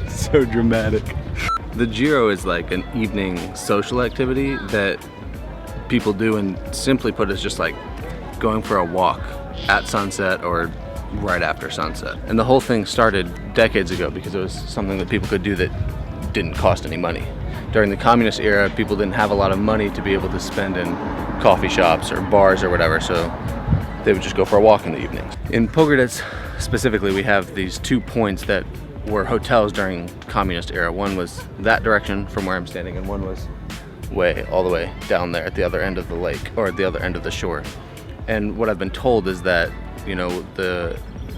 So dramatic. The xhiro is like an evening social activity that people do, and simply put is just like going for a walk at sunset or right after sunset. And the whole thing started decades ago because it was something that people could do that didn't cost any money. During the communist era, people didn't have a lot of money to be able to spend in coffee shops or bars or whatever, so they would just go for a walk in the evenings. In Pogradec specifically, we have these 2 points that were hotels during communist era. One was that direction from where I'm standing, and one was all the way down there at the other end of the lake, or at the other end of the shore. And what I've been told is that, you know,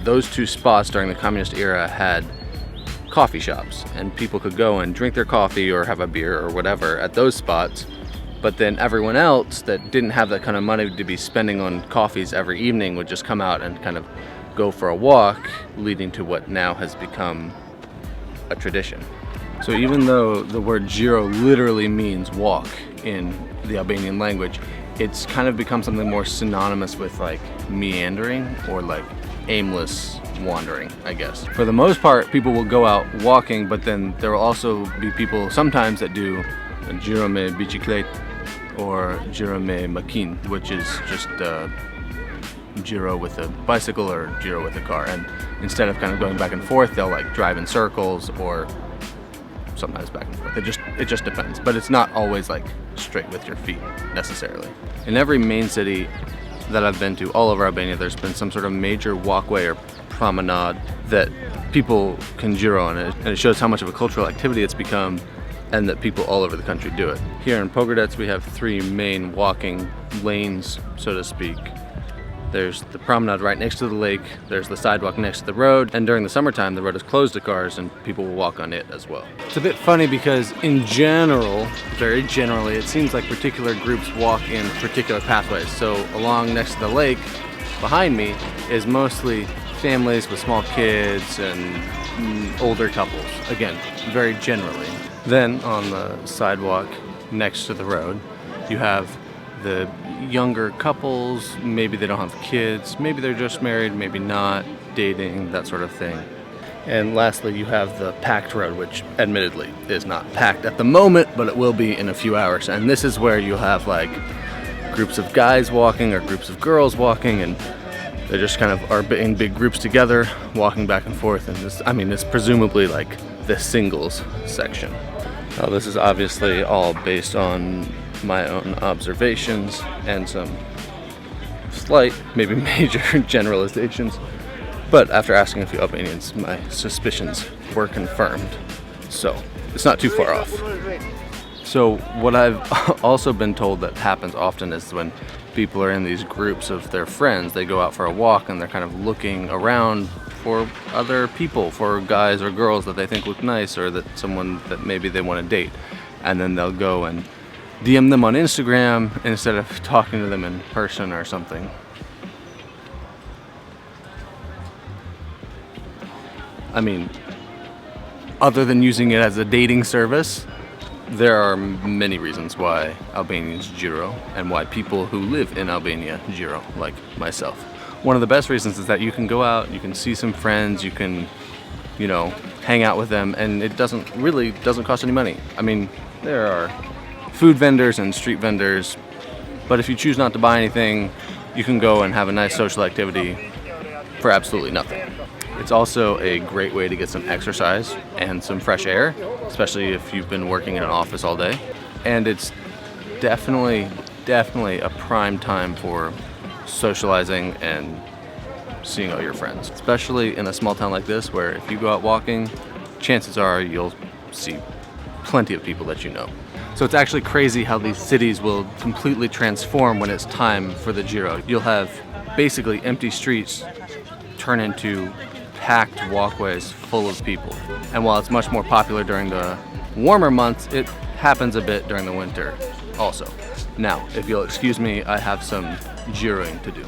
those 2 spots during the communist era had coffee shops, and people could go and drink their coffee or have a beer or whatever at those spots. But then everyone else that didn't have that kind of money to be spending on coffees every evening would just come out and kind of go for a walk, leading to what now has become a tradition. So even though the word xhiro literally means walk in the Albanian language, it's kind of become something more synonymous with like meandering or like aimless wandering, I guess. For the most part, people will go out walking, but then there will also be people sometimes that do xhiro me biciclette or xhiro me makin, which is just xhiro with a bicycle or xhiro with a car. And instead of kind of going back and forth, they'll like drive in circles or sometimes back and forth. It just depends, but it's not always like straight with your feet necessarily. In every main city that I've been to all over Albania, there's been some sort of major walkway or promenade that people can xhiro on it, and it shows how much of a cultural activity it's become and that people all over the country do it. Here in Pogradec, we have 3 main walking lanes, so to speak. There's the promenade right next to the lake, there's the sidewalk next to the road, and during the summertime the road is closed to cars and people will walk on it as well. It's a bit funny because in general, very generally, it seems like particular groups walk in particular pathways. So along next to the lake, behind me, is mostly families with small kids and older couples. Again, very generally. Then on the sidewalk next to the road, you have the younger couples. Maybe they don't have kids, maybe they're just married, maybe not, dating, that sort of thing. And lastly, you have the packed road, which admittedly is not packed at the moment, but it will be in a few hours. And this is where you have like groups of guys walking or groups of girls walking, and they just kind of are in big groups together, walking back and forth. And this, I mean, it's presumably like the singles section. Now, this is obviously all based on my own observations and some slight, maybe major generalizations. But after asking a few Albanians, my suspicions were confirmed. So it's not too far off. So what I've also been told that happens often is when people are in these groups of their friends, they go out for a walk and they're kind of looking around for other people, for guys or girls that they think look nice, or that someone that maybe they want to date. And then they'll go and DM them on Instagram instead of talking to them in person or something. I mean, other than using it as a dating service, there are many reasons why Albanians xhiro and why people who live in Albania xhiro, like myself. One of the best reasons is that you can go out, you can see some friends, you can, you know, hang out with them, and it doesn't cost any money. I mean, there are food vendors and street vendors, but if you choose not to buy anything, you can go and have a nice social activity for absolutely nothing. It's also a great way to get some exercise and some fresh air, especially if you've been working in an office all day. And it's definitely a prime time for socializing and seeing all your friends, especially in a small town like this, where if you go out walking, chances are you'll see plenty of people that you know. So it's actually crazy how these cities will completely transform when it's time for the xhiro. You'll have basically empty streets turn into packed walkways full of people. And while it's much more popular during the warmer months, it happens a bit during the winter also. Now, if you'll excuse me, I have some xhiroing to do.